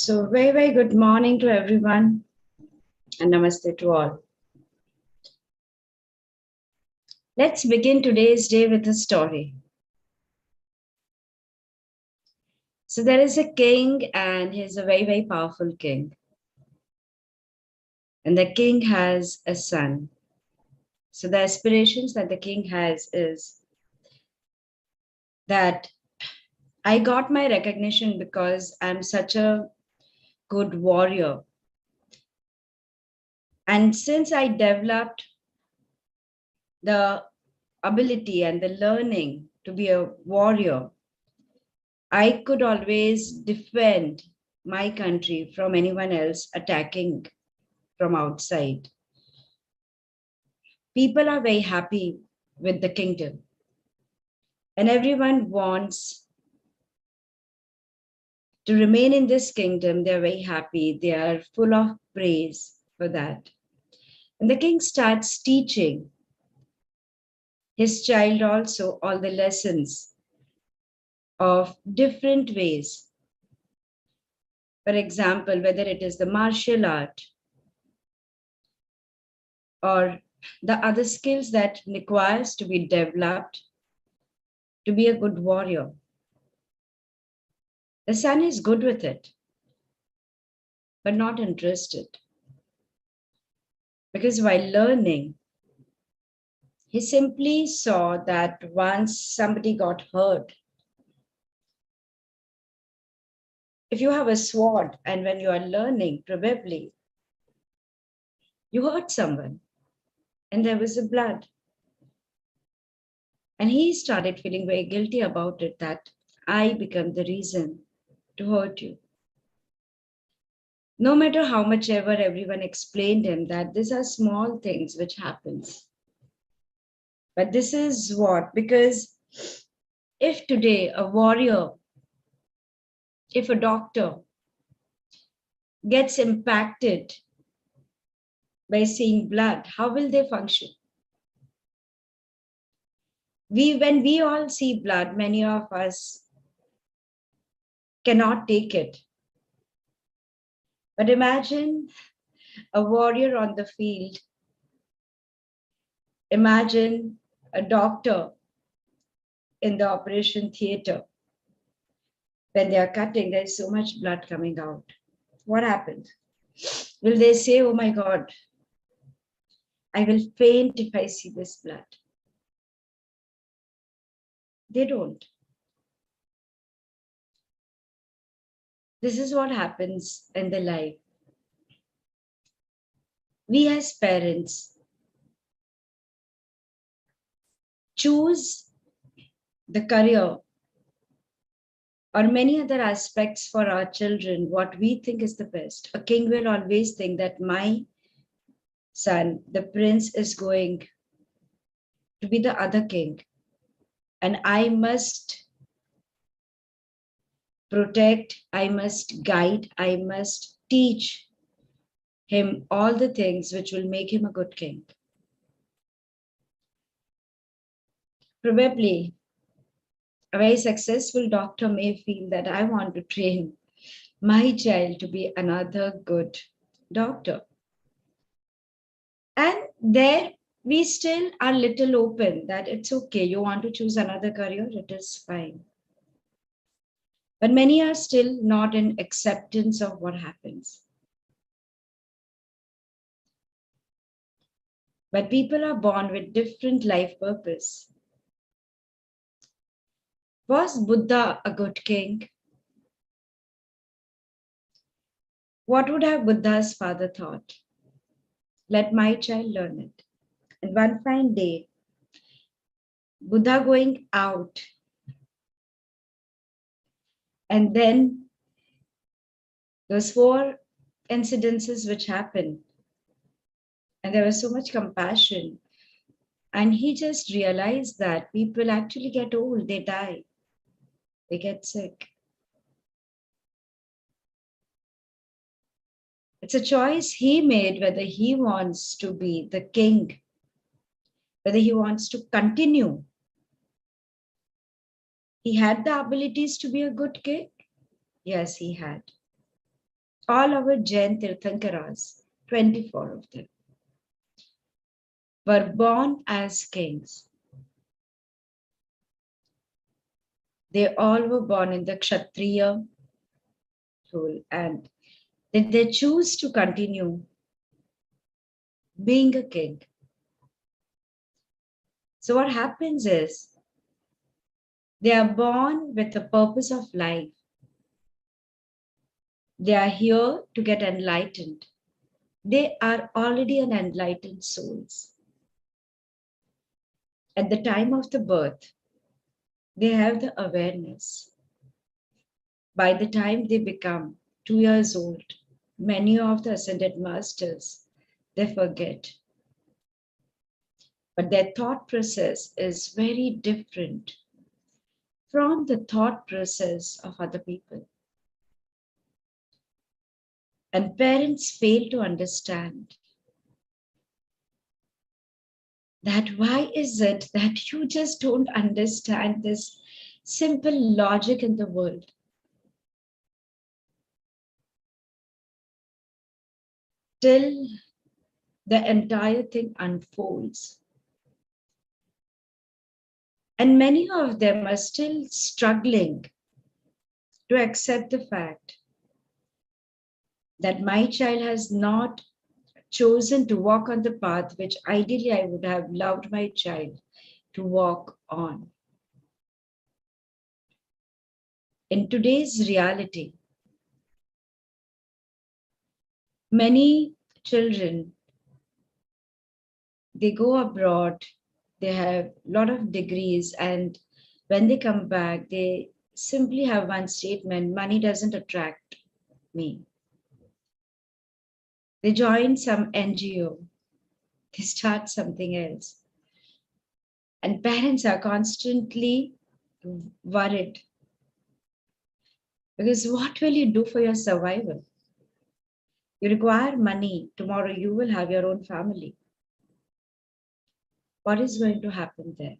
So very, very good morning to everyone and namaste to all. Let's begin today's day with a story. So there is a king and he's a very, very powerful king. And the king has a son. So the aspirations that the king has is that I got my recognition because I'm such a good warrior. And since I developed the ability and the learning to be a warrior, I could always defend my country from anyone else attacking from outside. People are very happy with the kingdom, and everyone wants to remain in this kingdom. They're very happy, they are full of praise for that. And the king starts teaching his child also all the lessons of different ways. For example, whether it is the martial art or the other skills that requires to be developed to be a good warrior. The son is good with it, but not interested. Because while learning, he simply saw that once somebody got hurt, if you have a sword and when you are learning, probably you hurt someone and there was a blood. And he started feeling very guilty about it, that I become the reason to hurt you. No matter how much ever everyone explained him that these are small things which happens. But this is what, because if today a warrior, if a doctor gets impacted by seeing blood, how will they function? When we all see blood, many of us cannot take it. But imagine a warrior on the field. Imagine a doctor in the operation theater. When they are cutting, there's so much blood coming out. What happens? Will they say, oh my God, I will faint if I see this blood? They don't. This is what happens in the life. We as parents choose the career or many other aspects for our children, what we think is the best. A king will always think that my son, the prince, is going to be the other king. And I must protect, I must guide, I must teach him all the things which will make him a good king. Probably a very successful doctor may feel that I want to train my child to be another good doctor. And there we still are little open that it's okay, you want to choose another career, it is fine. But many are still not in acceptance of what happens. But people are born with different life purpose. Was Buddha a good king? What would have Buddha's father thought? Let my child learn it. And one fine day, Buddha going out, and then those 4 incidences which happened, and there was so much compassion, and he just realized that people actually get old, they die, they get sick. It's a choice he made whether he wants to be the king, whether he wants to continue. He had the abilities to be a good king. Yes, he had. All our Jain Tirthankaras, 24 of them, were born as kings. They all were born in the Kshatriya rule, and did they choose to continue being a king? So, what happens is they are born with the purpose of life. They are here to get enlightened. They are already an enlightened souls. At the time of the birth, they have the awareness. By the time they become 2 years old, many of the ascended masters, they forget. But their thought process is very different from the thought process of other people. And parents fail to understand that why is it that you just don't understand this simple logic in the world? Till the entire thing unfolds. And many of them are still struggling to accept the fact that my child has not chosen to walk on the path which ideally I would have loved my child to walk on. In today's reality, many children, they go abroad, they have a lot of degrees, and when they come back, they simply have one statement: money doesn't attract me. They join some NGO, they start something else. And parents are constantly worried because what will you do for your survival? You require money. Tomorrow you will have your own family. What is going to happen there?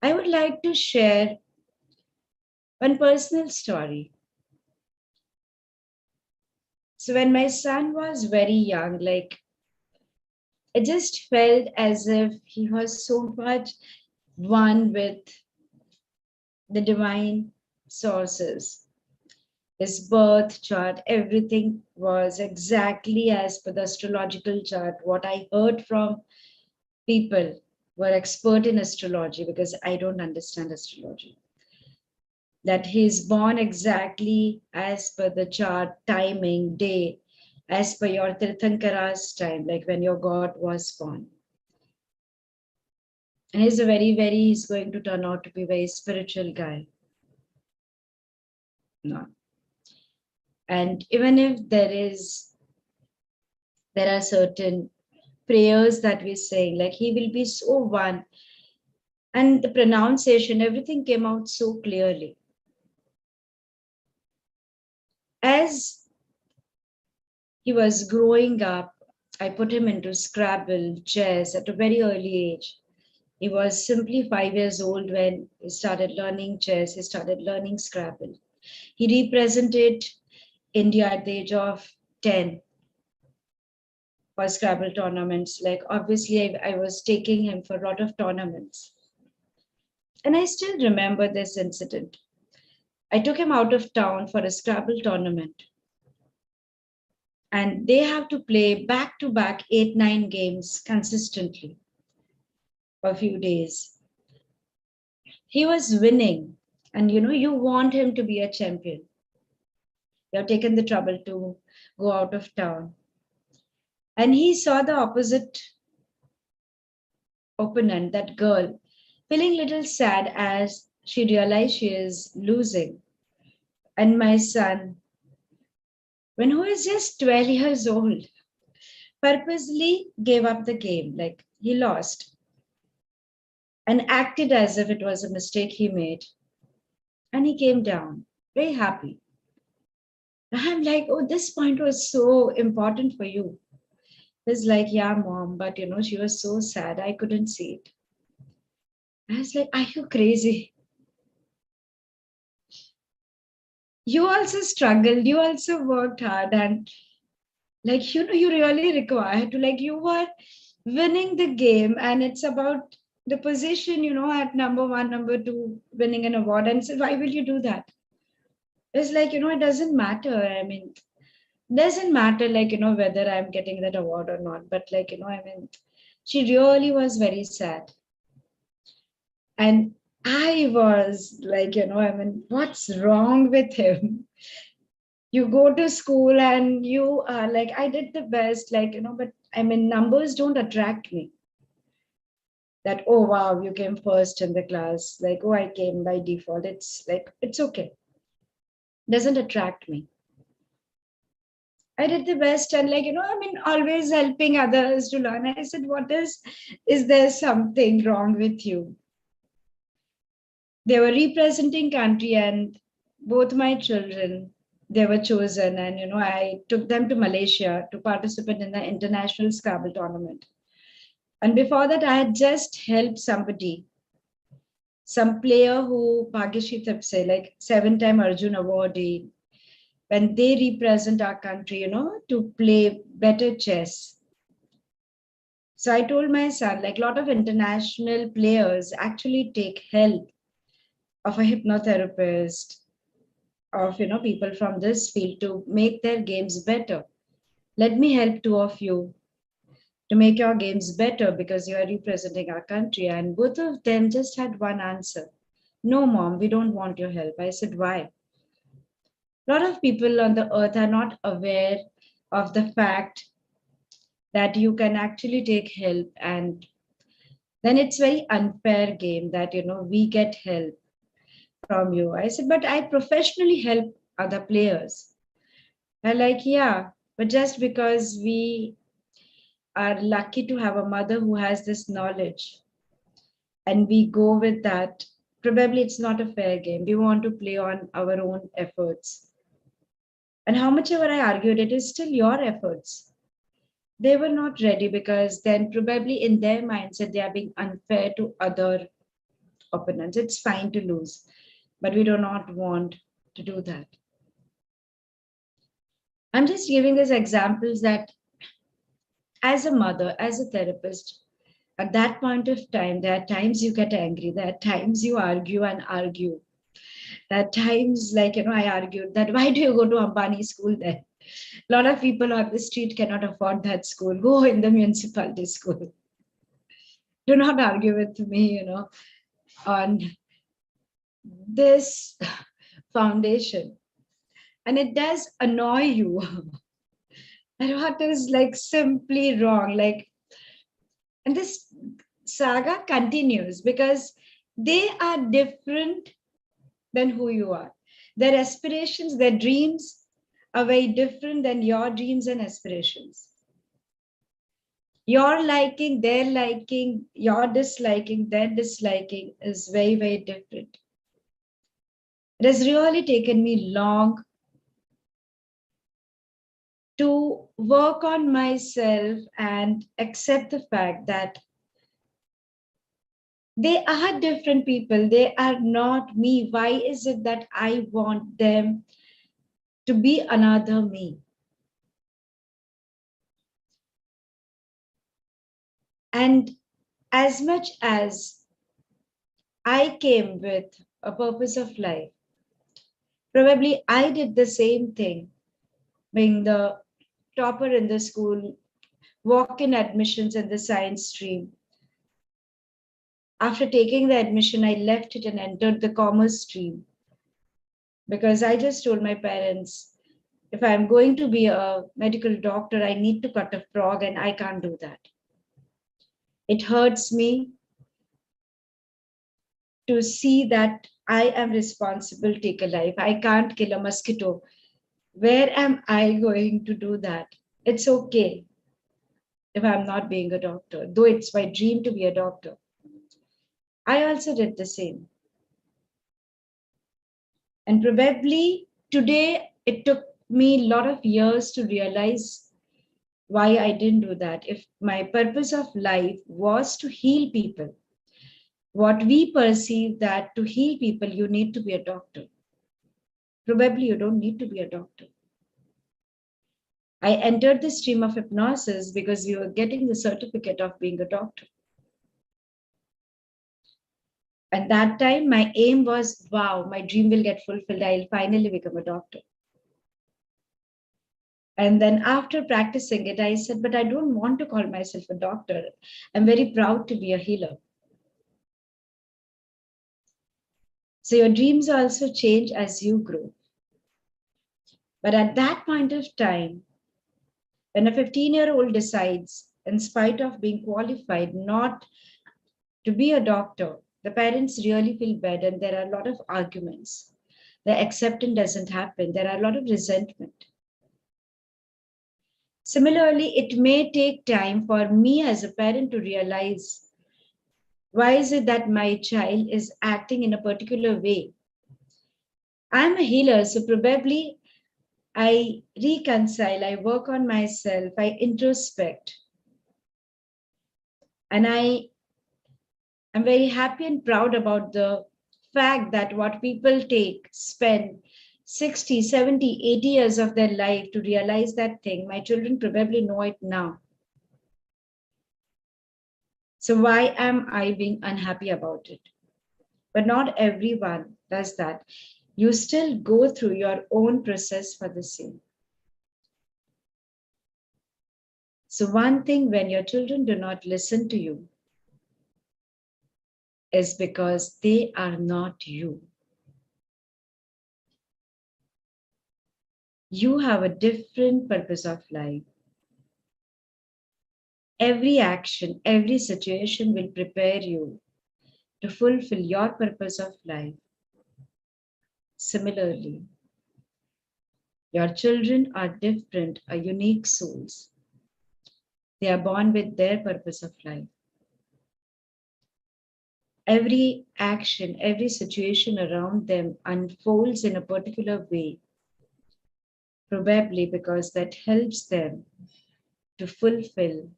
I would like to share one personal story. So, when my son was very young, like it just felt as if he was so much one with the divine sources. His birth chart, everything was exactly as per the astrological chart. What I heard from people who are expert in astrology, because I don't understand astrology, that he is born exactly as per the chart, timing, day, as per your Tirthankara's time, like when your God was born. And he's going to turn out to be a very spiritual guy. No. And even if there are certain prayers that we sing, like he will be so one. And the pronunciation, everything came out so clearly. As he was growing up, I put him into Scrabble, chess at a very early age. He was simply 5 years old when he started learning chess, he started learning Scrabble. He represented India at the age of 10 for Scrabble tournaments. Like, obviously, I was taking him for a lot of tournaments. And I still remember this incident. I took him out of town for a Scrabble tournament. And they have to play back to back 8, 9 games consistently for a few days. He was winning, and you want him to be a champion. You have taken the trouble to go out of town. And he saw the opposite opponent, that girl, feeling a little sad as she realized she is losing. And my son, when he was just 12 years old, purposely gave up the game, like he lost, and acted as if it was a mistake he made. And he came down, very happy. I'm like, oh, this point was so important for you. He's like, yeah, mom, but she was so sad, I couldn't see it. I was like, are you crazy? You also struggled, you also worked hard, and like, you really require to, like, you were winning the game, and it's about the position, at number one, number two, winning an award. And so why will you do that? It's like, it doesn't matter. I mean, doesn't matter, like, whether I'm getting that award or not. But like, I mean, she really was very sad. And I was like, I mean, what's wrong with him? You go to school and you are like, I did the best, like, but I mean, numbers don't attract me. That, oh wow, you came first in the class. Like, oh, I came by default. It's like, it's okay. Doesn't attract me. I did the best, and like, I mean, always helping others to learn. I said, is there something wrong with you? They were representing country, and both my children, they were chosen, and I took them to Malaysia to participate in the international Scrabble tournament. And before that, I had just helped somebody, some player who Bhagyashree Thipse, like 7-time Arjun awardee, when they represent our country, to play better chess. So I told my son, like, a lot of international players actually take help of a hypnotherapist, of people from this field to make their games better. Let me help two of you to make your games better because you are representing our country. And both of them just had one answer: no, mom, we don't want your help. I said, why? A lot of people on the earth are not aware of the fact that you can actually take help, and then it's very unfair game that we get help from you. I said, but I professionally help other players. And like, yeah, but just because we are lucky to have a mother who has this knowledge and we go with that, probably it's not a fair game. We want to play on our own efforts. And how much ever I argued, it is still your efforts. They were not ready because then probably in their mindset they are being unfair to other opponents. It's fine to lose, but we do not want to do that. I'm just giving these examples that as a mother, as a therapist, at that point of time, there are times you get angry, there are times you argue and argue. There are times, like, I argued that why do you go to Ambani school then? A lot of people on the street cannot afford that school. Go in the municipality school. Do not argue with me, on this foundation. And it does annoy you. And what is like simply wrong? Like, and this saga continues because they are different than who you are. Their aspirations, their dreams are very different than your dreams and aspirations. Your liking, their liking, your disliking, their disliking is very, very different. It has really taken me long to work on myself and accept the fact that they are different people. They are not me. Why is it that I want them to be another me? And as much as I came with a purpose of life, probably I did the same thing, being the topper in the school, walk in admissions in the science stream. After taking the admission, I left it and entered the commerce stream because I just told my parents, if I'm going to be a medical doctor, I need to cut a frog, and I can't do that. It hurts me to see that I am responsible to take a life. I can't kill a mosquito. Where am I going to do that? It's okay if I'm not being a doctor, though it's my dream to be a doctor. I also did the same. And probably today it took me a lot of years to realize why I didn't do that. If my purpose of life was to heal people, what we perceive that to heal people, you need to be a doctor. Probably you don't need to be a doctor. I entered the stream of hypnosis because we were getting the certificate of being a doctor. And that time, my aim was, wow, my dream will get fulfilled. I'll finally become a doctor. And then after practicing it, I said, but I don't want to call myself a doctor. I'm very proud to be a healer. So your dreams also change as you grow. But at that point of time, when a 15-year-old decides, in spite of being qualified, not to be a doctor, the parents really feel bad and there are a lot of arguments. The acceptance doesn't happen. There are a lot of resentment. Similarly, it may take time for me as a parent to realize why is it that my child is acting in a particular way. I'm a healer, so probably I reconcile, I work on myself, I introspect, and I am very happy and proud about the fact that what people spend 60, 70, 80 years of their life to realize that thing, my children probably know it now. So why am I being unhappy about it? But not everyone does that. You still go through your own process for the same. So one thing when your children do not listen to you is because they are not you. You have a different purpose of life. Every action, every situation will prepare you to fulfill your purpose of life. Similarly, your children are different, are unique souls. They are born with their purpose of life. Every action, every situation around them unfolds in a particular way, probably because that helps them to fulfill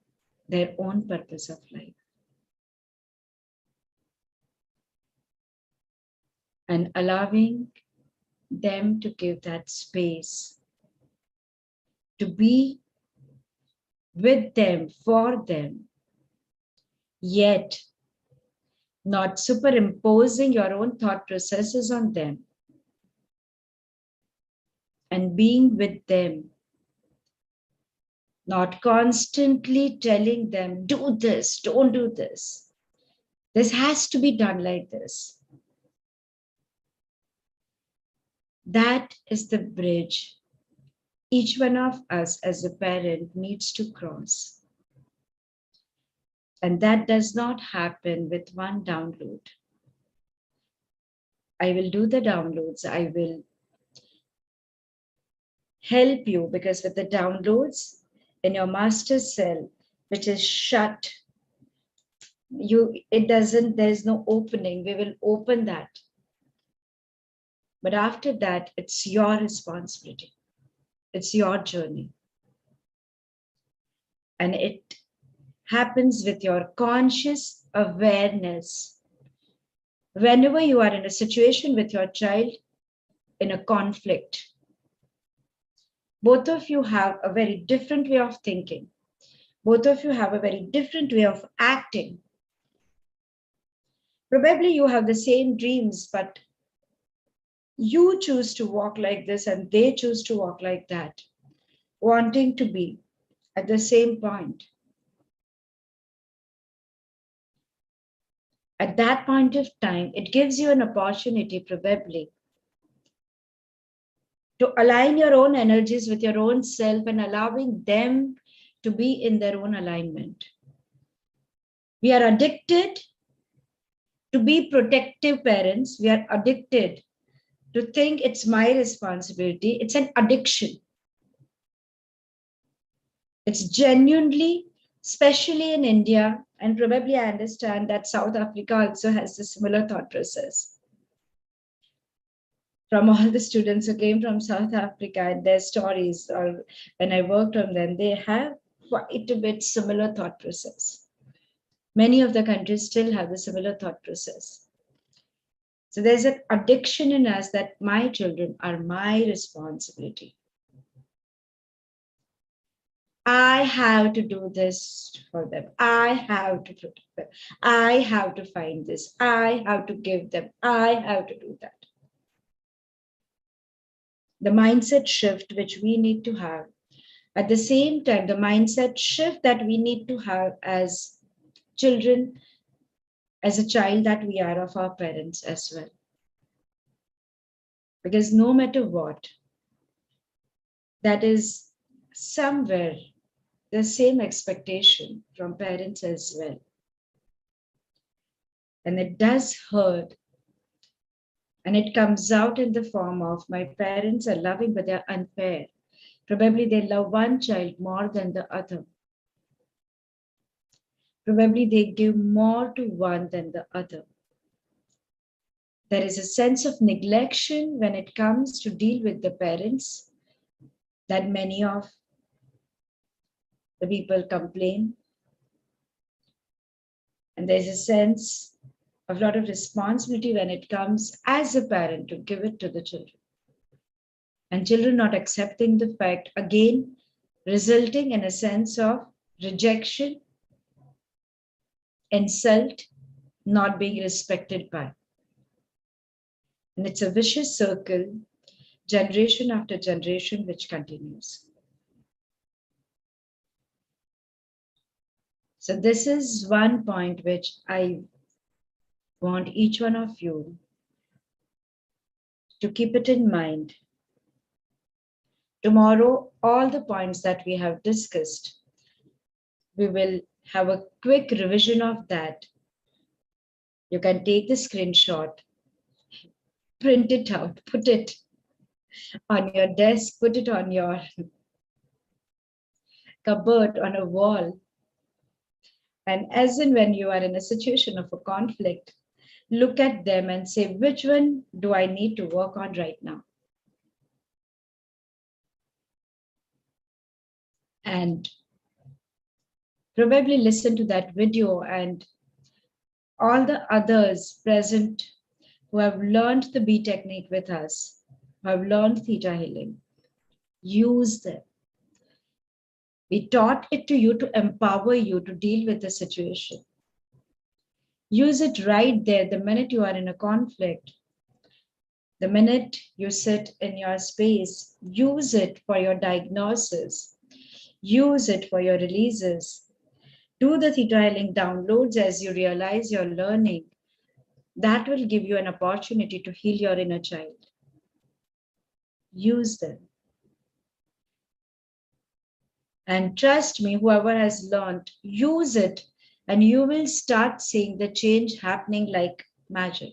their own purpose of life. And allowing them to give that space to be with them, for them, yet not superimposing your own thought processes on them and being with them, not constantly telling them, do this, don't do this. This has to be done like this. That is the bridge each one of us as a parent needs to cross. And that does not happen with one download. I will do the downloads. I will help you because with the downloads in your master cell, which is shut, there's no opening. We will open that. But after that, it's your responsibility. It's your journey. And it happens with your conscious awareness. Whenever you are in a situation with your child, in a conflict, both of you have a very different way of thinking. Both of you have a very different way of acting. Probably you have the same dreams, but you choose to walk like this and they choose to walk like that, wanting to be at the same point. At that point of time, it gives you an opportunity probably to align your own energies with your own self and allowing them to be in their own alignment. We are addicted to be protective parents. We are addicted to think it's my responsibility. It's an addiction. It's genuinely, especially in India, and probably I understand that South Africa also has a similar thought process. From all the students who came from South Africa and their stories, or when I worked on them, they have quite a bit similar thought process. Many of the countries still have a similar thought process. So there's an addiction in us that my children are my responsibility. I have to do this for them. I have to protect them. I have to find this. I have to give them. I have to do that. The mindset shift which we need to have. At the same time, the mindset shift that we need to have as children, as a child that we are of our parents as well. Because no matter what, that is somewhere the same expectation from parents as well. And it does hurt. And it comes out in the form of my parents are loving, but they're unfair. Probably they love one child more than the other. Probably they give more to one than the other. There is a sense of neglection when it comes to deal with the parents that many of the people complain. And there's a sense of a lot of responsibility when it comes as a parent to give it to the children. And children not accepting the fact, again, resulting in a sense of rejection, insult, not being respected by. And it's a vicious circle, generation after generation, which continues. So this is one point which I want each one of you to keep it in mind. Tomorrow, all the points that we have discussed, we will have a quick revision of that. You can take the screenshot, print it out, put it on your desk, put it on your cupboard, on a wall. And as in when you are in a situation of a conflict, look at them and say, which one do I need to work on right now? And probably listen to that video, and all the others present who have learned the B technique with us, who have learned theta healing, use them. We taught it to you to empower you to deal with the situation. Use it right there the minute you are in a conflict. The minute you sit in your space, use it for your diagnosis. Use it for your releases. Do the theta healing downloads as you realize you're learning. That will give you an opportunity to heal your inner child. Use them. And trust me, whoever has learned, use it, and you will start seeing the change happening like magic.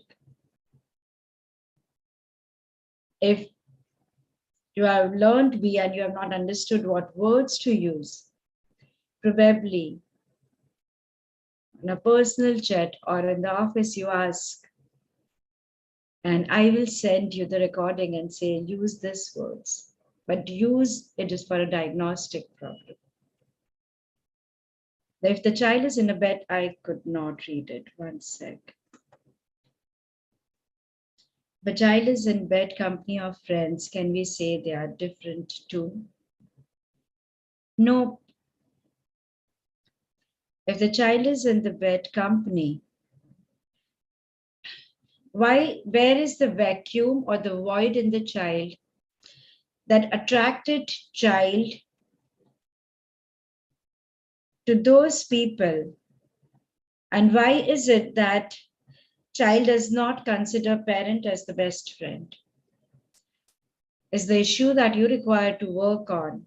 If you have learned B and you have not understood what words to use, probably in a personal chat or in the office you ask, and I will send you the recording and say, use these words, but use it is for a diagnostic problem. If the child is in a bed, I could not read it. One sec. The child is in bed, company of friends. Can we say they are different too? No. If the child is in the bed, company, where is the vacuum or the void in the child that attracted child to those people? And why is it that child does not consider parent as the best friend? Is the issue that you require to work on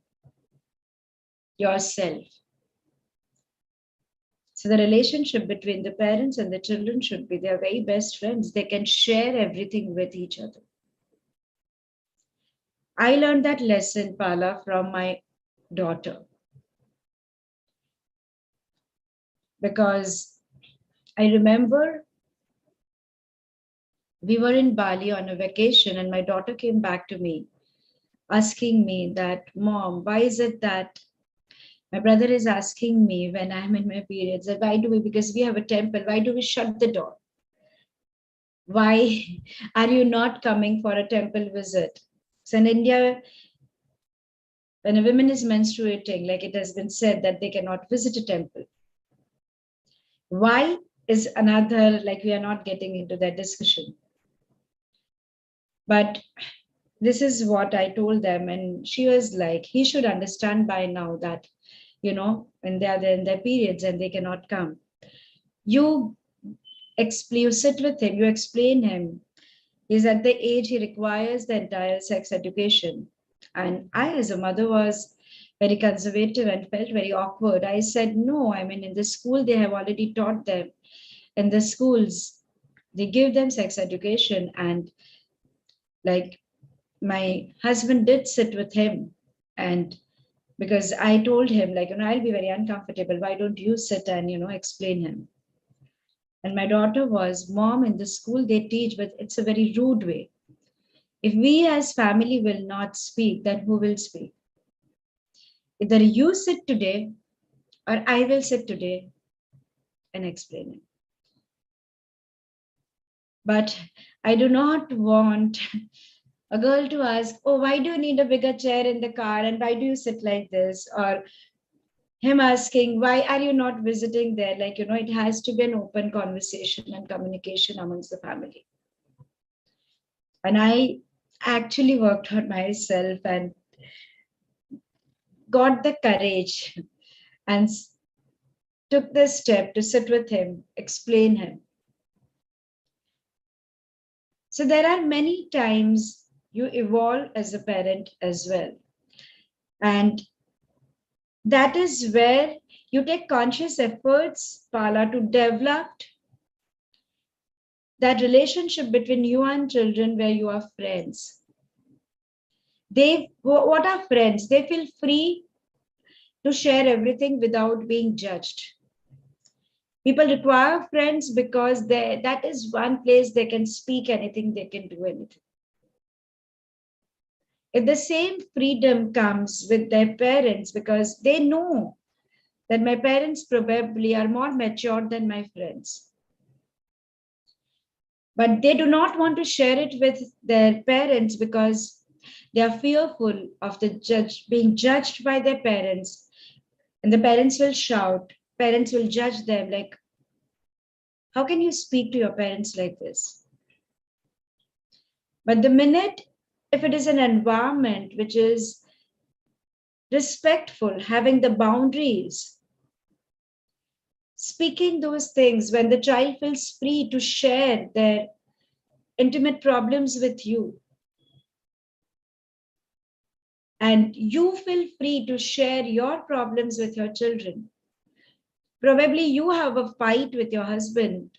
yourself. So the relationship between the parents and the children should be their very best friends. They can share everything with each other. I learned that lesson, Pala, from my daughter. Because I remember we were in Bali on a vacation and my daughter came back to me asking me that, Mom, why is it that my brother is asking me when I'm in my periods, that why do we, because we have a temple, why do we shut the door? Why are you not coming for a temple visit? So in India, when a woman is menstruating, like it has been said that they cannot visit a temple. Why is another, like we are not getting into that discussion. But this is what I told them. And she was like, he should understand by now that, when they are in their periods and they cannot come. You you sit with him, you explain him. He's at the age he requires the entire sex education. And I, as a mother, was very conservative and felt very awkward. I said, no, I mean, in the school, they have already taught them. In the schools, they give them sex education. And like my husband did sit with him. And because I told him, like, I'll be very uncomfortable. Why don't you sit and, explain him? And my daughter was, Mom, in the school they teach, but it's a very rude way. If we as family will not speak, then who will speak? Either you sit today or I will sit today and explain it. But I do not want a girl to ask, oh, why do you need a bigger chair in the car? And why do you sit like this? Or him asking, why are you not visiting there? Like, it has to be an open conversation and communication amongst the family. And I actually worked on myself and got the courage and took the step to sit with him, explain him. So there are many times you evolve as a parent as well. And that is where you take conscious efforts, Pala, to develop that relationship between you and children where you are friends. What are friends? They feel free to share everything without being judged. People require friends because that is one place they can speak anything, they can do anything. If the same freedom comes with their parents, because they know that my parents probably are more mature than my friends, but they do not want to share it with their parents because they are fearful of being judged by their parents, and the parents will shout, parents will judge them like, how can you speak to your parents like this? But the minute, if it is an environment which is respectful, having the boundaries, speaking those things when the child feels free to share their intimate problems with you, and you feel free to share your problems with your children. Probably you have a fight with your husband.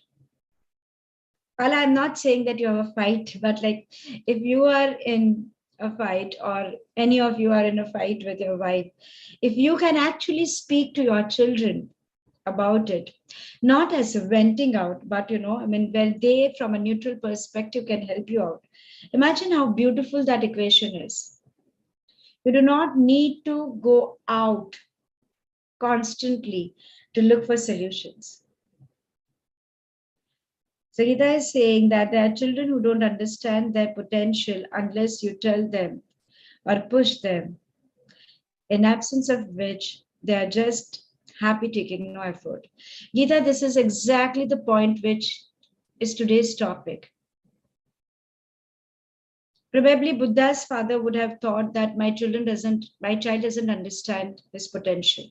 Well, I'm not saying that you have a fight, but like if you are in a fight or any of you are in a fight with your wife, if you can actually speak to your children about it, not as a venting out, but I mean, where they from a neutral perspective can help you out. Imagine how beautiful that equation is. You do not need to go out constantly to look for solutions. So Gita is saying that there are children who don't understand their potential unless you tell them or push them, in absence of which they are just happy taking no effort. Gita, this is exactly the point which is today's topic. Probably Buddha's father would have thought that my child doesn't understand his potential.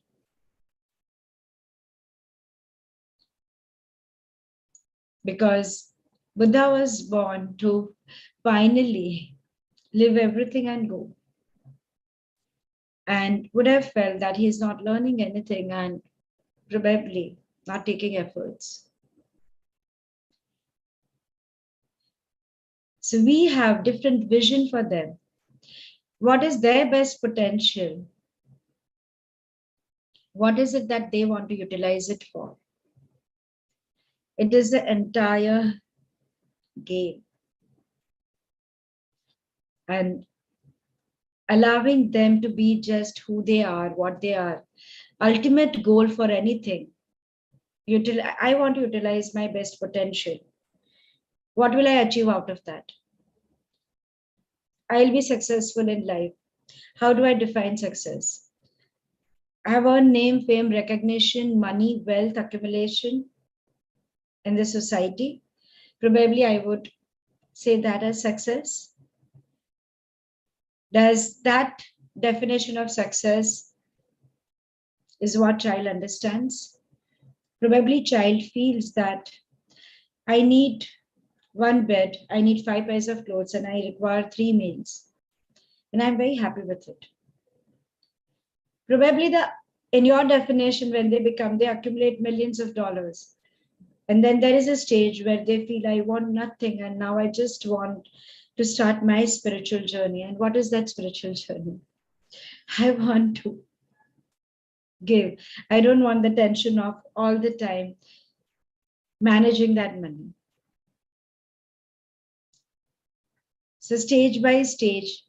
Because Buddha was born to finally live everything and go. And would have felt that he's not learning anything and probably not taking efforts. So we have different vision for them. What is their best potential? What is it that they want to utilize it for? It is the entire game. And allowing them to be just who they are, what they are. Ultimate goal for anything. I want to utilize my best potential. What will I achieve out of that? I'll be successful in life. How do I define success? I have earned name, fame, recognition, money, wealth, accumulation in the society. Probably I would say that as success. Does that definition of success is what child understands? Probably child feels that I need one bed, I need 5 pairs of clothes, and I require 3 meals. And I'm very happy with it. Probably in your definition, when they accumulate millions of dollars. And then there is a stage where they feel I want nothing and now I just want to start my spiritual journey. And what is that spiritual journey? I want to give. I don't want the tension of all the time managing that money. So stage by stage,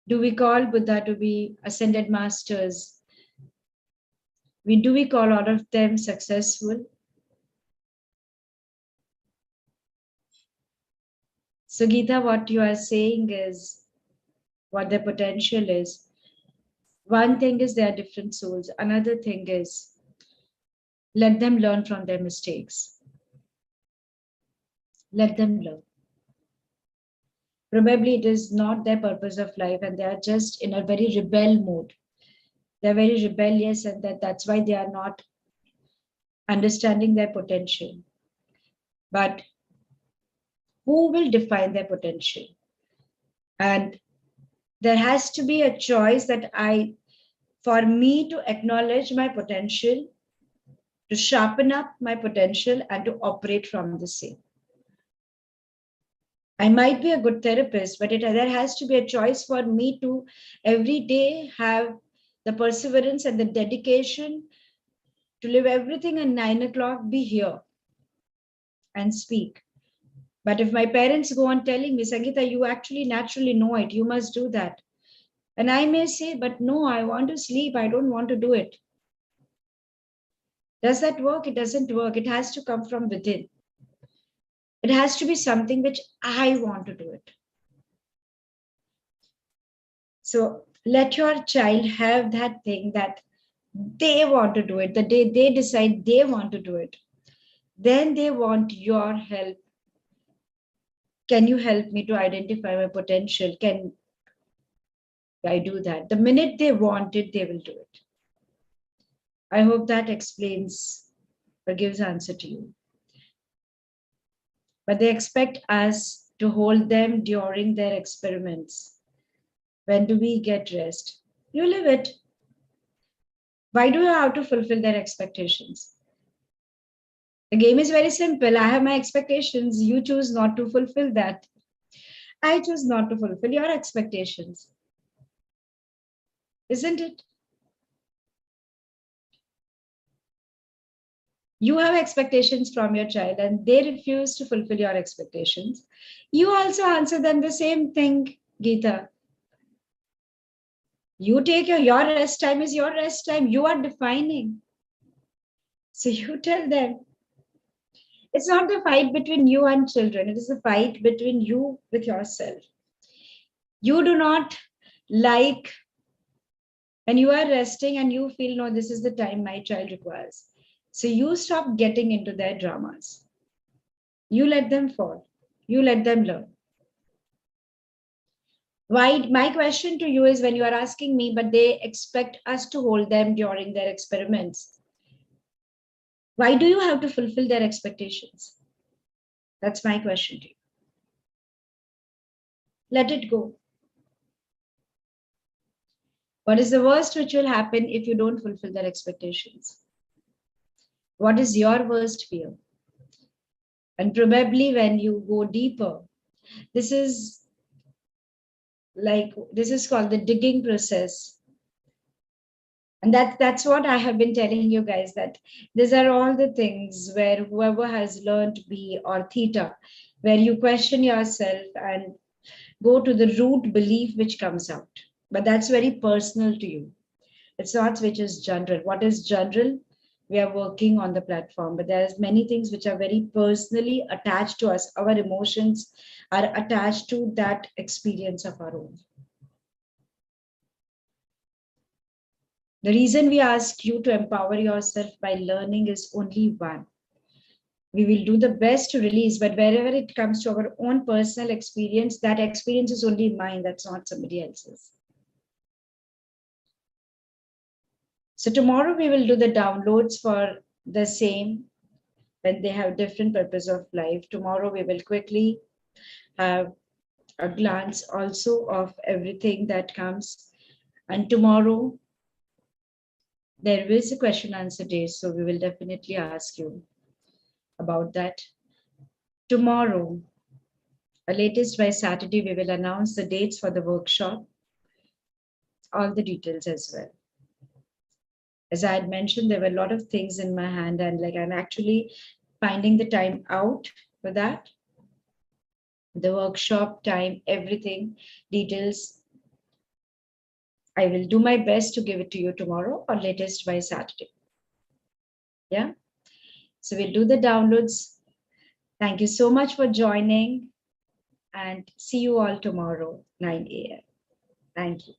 do we call Buddha to be ascended masters? Do we call all of them successful? So Gita, what you are saying is what their potential is. One thing is they are different souls. Another thing is let them learn from their mistakes. Let them learn. Probably it is not their purpose of life and they are just in a very rebel mode. They're very rebellious and that's why they are not understanding their potential. But who will define their potential? And there has to be a choice that for me to acknowledge my potential, to sharpen up my potential and to operate from the same. I might be a good therapist, but there has to be a choice for me to every day have the perseverance and the dedication to live everything at 9 o'clock, be here and speak. But if my parents go on telling me, Sangeeta, you actually naturally know it, you must do that. And I may say, but no, I want to sleep, I don't want to do it. Does that work? It doesn't work. It has to come from within. It has to be something which I want to do it. So let your child have that thing that they want to do it. The day they decide they want to do it, then they want your help. Can you help me to identify my potential? Can I do that? The minute they want it, they will do it. I hope that explains or gives answer to you. But they expect us to hold them during their experiments. When do we get rest? You live it. Why do you have to fulfill their expectations? The game is very simple. I have my expectations. You choose not to fulfill that. I choose not to fulfill your expectations. Isn't it? You have expectations from your child and they refuse to fulfill your expectations. You also answer them the same thing, Geeta. You take your rest time is your rest time. You are defining. So you tell them. It's not the fight between you and children. It is a fight between you with yourself. You do not like when you are resting and you feel, no, this is the time my child requires. So you stop getting into their dramas. You let them fall. You let them learn. Why? My question to you is when you are asking me, but they expect us to hold them during their experiments. Why do you have to fulfill their expectations? That's my question to you. Let it go. What is the worst which will happen if you don't fulfill their expectations? What is your worst fear? And probably when you go deeper, this is called the digging process. And that's what I have been telling you guys, that these are all the things where whoever has learned B or Theta, where you question yourself and go to the root belief which comes out. But that's very personal to you. It's not which is general. What is general? we are working on the platform, but there's many things which are very personally attached to us. Our emotions are attached to that experience of our own. The reason we ask you to empower yourself by learning is only one. We will do the best to release, but wherever it comes to our own personal experience, that experience is only mine, that's not somebody else's. So tomorrow we will do the downloads for the same, when they have different purpose of life. Tomorrow we will quickly have a glance also of everything that comes. And tomorrow there is a question answer day, so we will definitely ask you about that. Tomorrow, latest by Saturday, we will announce the dates for the workshop, all the details as well. As I had mentioned, there were a lot of things in my hand, and like I'm actually finding the time out for that. The workshop time, everything, details. I will do my best to give it to you tomorrow or latest by Saturday. Yeah. So we'll do the downloads. Thank you so much for joining, and see you all tomorrow, 9 a.m. Thank you.